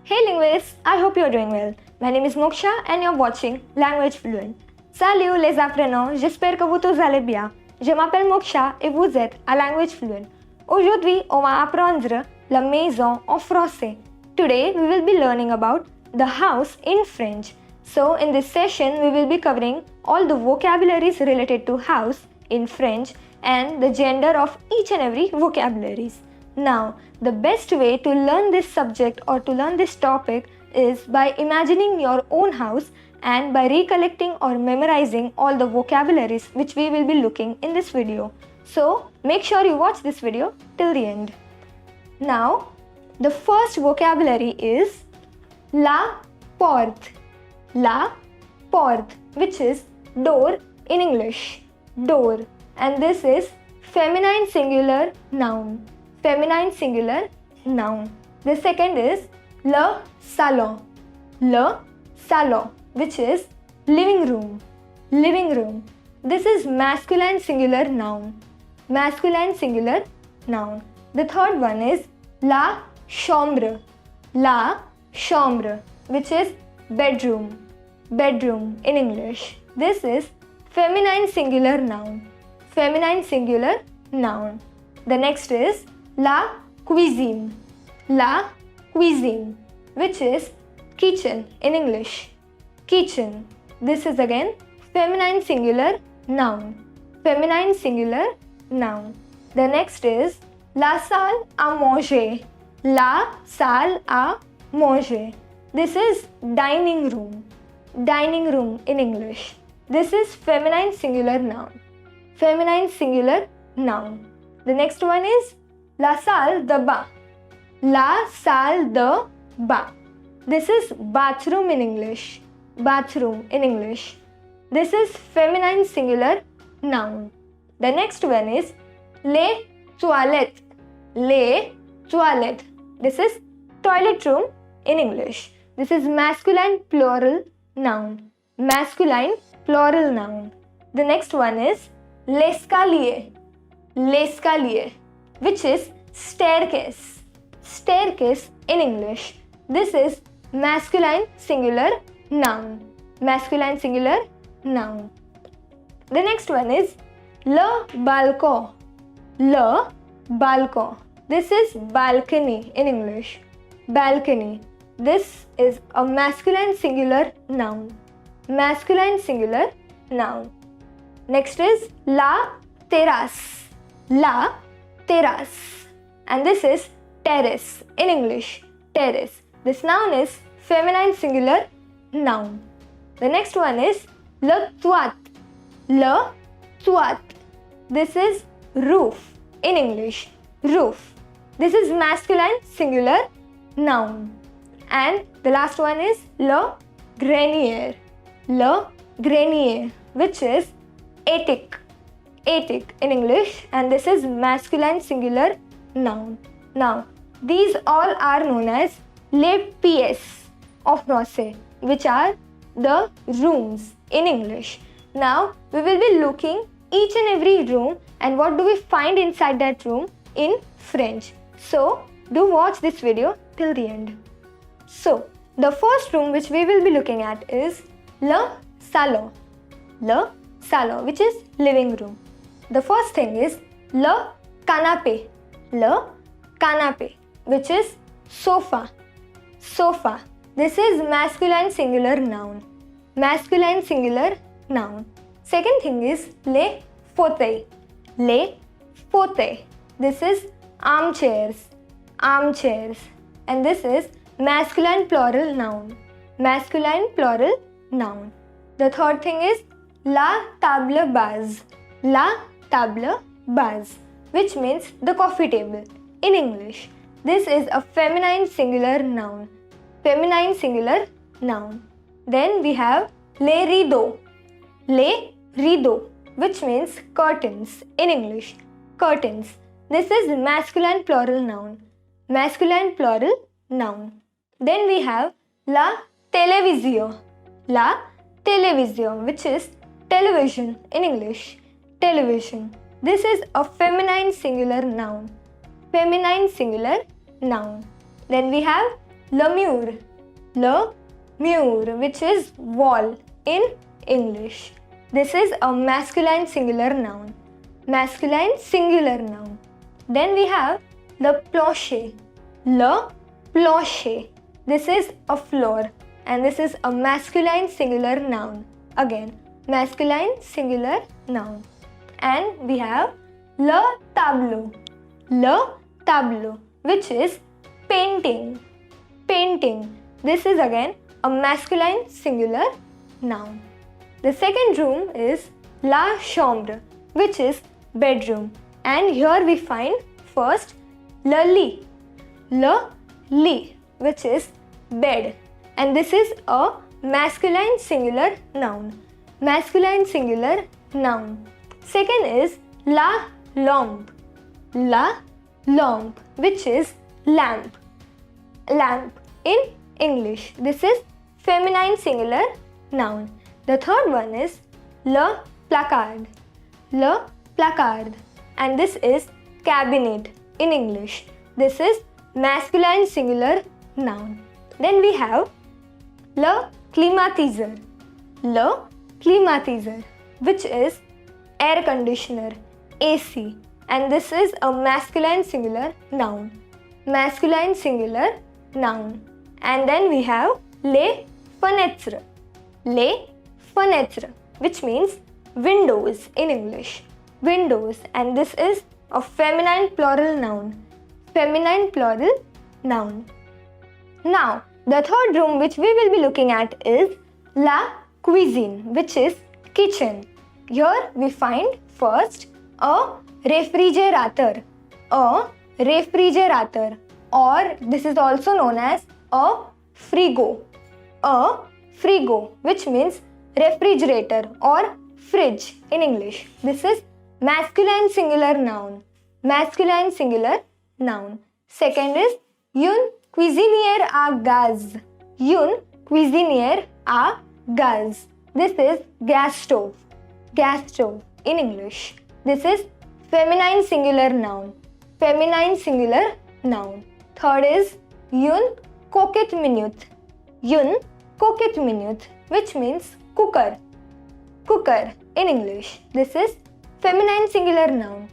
Hey linguists, I hope you're doing well. My name is Moksha and you're watching Language Fluent. Salut les apprenants, j'espère que vous tous allez bien. Je m'appelle Moksha et vous êtes à Language Fluent. Aujourd'hui, on va apprendre la maison en français. Today, we will be learning about the house in French. So, in this session, we will be covering all the vocabularies related to house in French and the gender of each and every vocabularies. Now, the best way to learn this subject or to learn this topic is by imagining your own house and by recollecting or memorizing all the vocabularies which we will be looking in this video. So, make sure you watch this video till the end. Now, the first vocabulary is la porte. La porte, which is door in English. Door. And this is feminine singular noun. Feminine singular noun. The second is le salon. Le salon, which is living room. Living room. This is masculine singular noun. Masculine singular noun. The third one is la chambre. La chambre, which is bedroom. Bedroom in English. This is feminine singular noun. Feminine singular noun. The next is la cuisine. La cuisine, which is kitchen in English. Kitchen. This is again feminine singular noun. Feminine singular noun. The next is la salle à manger. La salle à manger. This is dining room. Dining room in English. This is feminine singular noun. Feminine singular noun. The next one is la salle de bain. La salle de bain. This is bathroom in English. Bathroom in English. This is feminine singular noun. The next one is les toilettes. Les toilettes. This is toilet room in English. This is masculine plural noun. Masculine plural noun. The next one is l'escalier. L'escalier, which is staircase. Staircase in English. This is masculine singular noun. Masculine singular noun. The next one is le balcon. Le balcon. This is balcony in English. Balcony. This is a masculine singular noun. Masculine singular noun. Next is la terrasse. La terrasse. And this is terrace in English. Terrace. This noun is feminine singular noun. The next one is le toit. Le toit. This is roof in English. Roof. This is masculine singular noun. And the last one is le grenier. Le grenier, which is attic. Attic in English, and this is masculine singular noun. Now, these all are known as les pièces of français, which are the rooms in English. Now, we will be looking each and every room and what do we find inside that room in French. So, do watch this video till the end. So, the first room which we will be looking at is le salon. Le salon, which is living room. The first thing is le canapé. Le canapé, which is sofa. Sofa. This is masculine singular noun. Masculine singular noun. Second thing is les fauteuils. Les fauteuils. This is armchairs. Armchairs. And this is masculine plural noun. Masculine plural noun. The third thing is la table basse. La table basse, which means the coffee table in English. This is a feminine singular noun. Feminine singular noun. Then we have les rideaux. Les rideaux, which means curtains in English. Curtains. This is masculine plural noun. Masculine plural noun. Then we have la télévision. La télévision, which is television in English. Television. This is a feminine singular noun. Feminine singular noun. Then we have lemur, which is wall in English. This is a masculine singular noun. Masculine singular noun. Then we have 𝗏𝗡. 𝗏𝗡. This is a floor and this is a masculine singular noun. Again, masculine singular noun. And we have 𝗏 tableau, which is painting. This is again a masculine singular noun. The second room is la chambre, which is bedroom. And here we find first le lit, which is bed. And this is a masculine singular noun. Masculine singular noun. Second is la lampe, which is lamp. In English. This is feminine singular noun. The third one is le placard. And this is cabinet in English. This is masculine singular noun. Then we have le climatiseur, which is air conditioner, AC. And this is a masculine singular noun. Masculine singular noun. And then we have les fenêtres, which means windows in English. Windows. And this is a feminine plural noun. Now, the third room which we will be looking at is la cuisine, which is kitchen. Here we find first a refrigerator, or this is also known as a frigo, which means refrigerator or fridge in English. This is masculine singular noun. Second is une cuisinière à gaz. This is gas stove in English. This is feminine singular noun. Third is une coquette minute, which means cooker in English. This is feminine singular noun.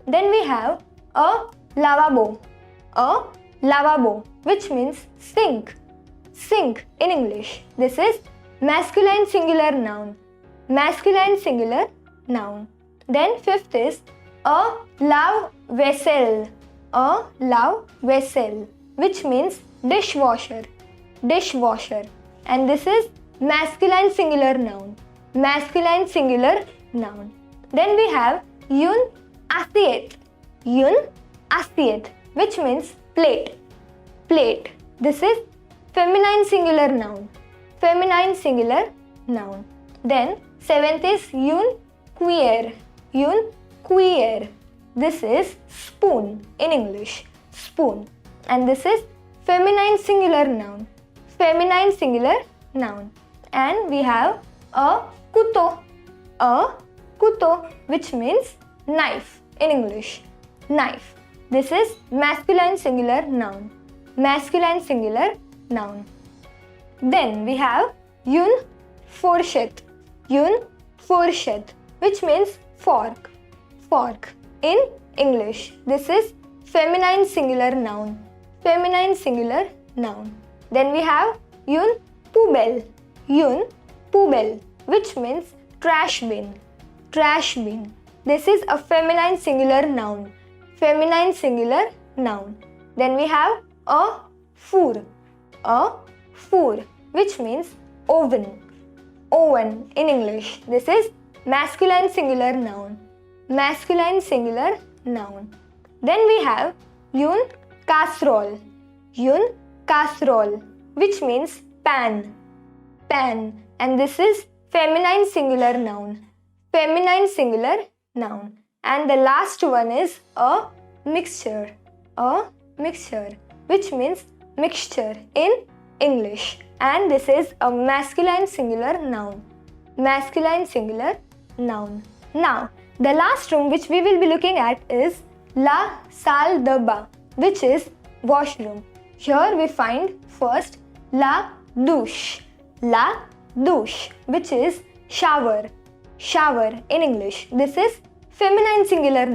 Then we have a lavabo, which means sink in English. This is masculine singular noun. Then fifth is a lave-vaisselle, which means dishwasher. And this is masculine singular noun. Then we have une assiette, which means plate. This is feminine singular noun. Then seventh is une cuillère. This is spoon in English. And this is feminine singular noun. And we have a couteau, which means knife in English. This is masculine singular noun. Then we have une fourchette, which means fork in English. This is feminine singular noun. Then we have une poubelle, which means trash bin. This is a feminine singular noun. Then we have a four, which means oven in English. This is masculine singular noun. Then we have une casserole, which means pan. And this is feminine singular noun. And the last one is a mixture, which means mixture in English. And this is a masculine singular noun. Now, the last room which we will be looking at is la salle de bain, which is washroom. Here we find first la douche, which is shower, in English. This is feminine singular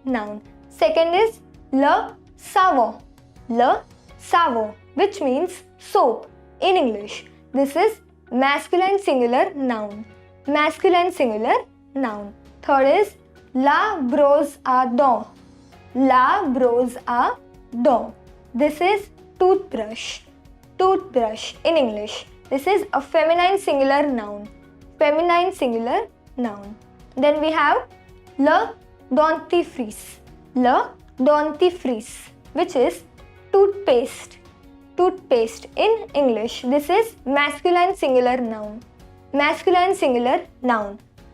noun, Second is le savon, which means soap in English. This is masculine singular noun, Third is la brosse à dents, This is toothbrush, in English. This is a feminine singular noun, Then we have le dentifrice, which is toothpaste, in English. This is masculine singular noun,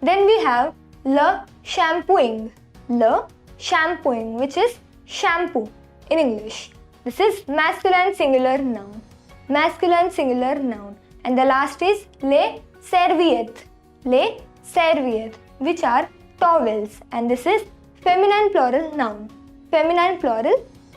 Then we have le shampooing, which is shampoo in English. This is masculine singular noun, And the last is les serviettes, which are towels, and this is feminine plural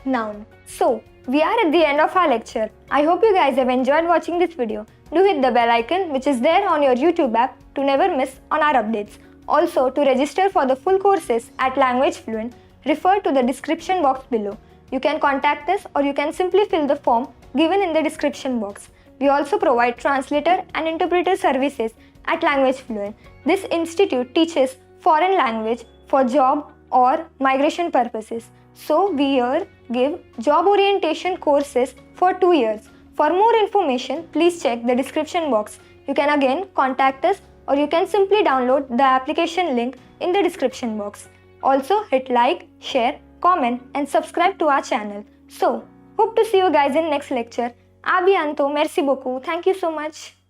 noun. So, we are at the end of our lecture. I hope you guys have enjoyed watching this video. Do hit the bell icon which is there on your YouTube app to never miss on our updates. Also, to register for the full courses at Language Fluent, refer to the description box below. You can contact us or you can simply fill the form given in the description box. We also provide translator and interpreter services at Language Fluent. This institute teaches foreign language for job or migration purposes. So, we here give job orientation courses for 2 years. For more information, please check the description box. You can again contact us or you can simply download the application link in the description box. Also, hit like, share, comment and subscribe to our channel. So, hope to see you guys in next lecture. À bientôt. Merci beaucoup. Thank you so much.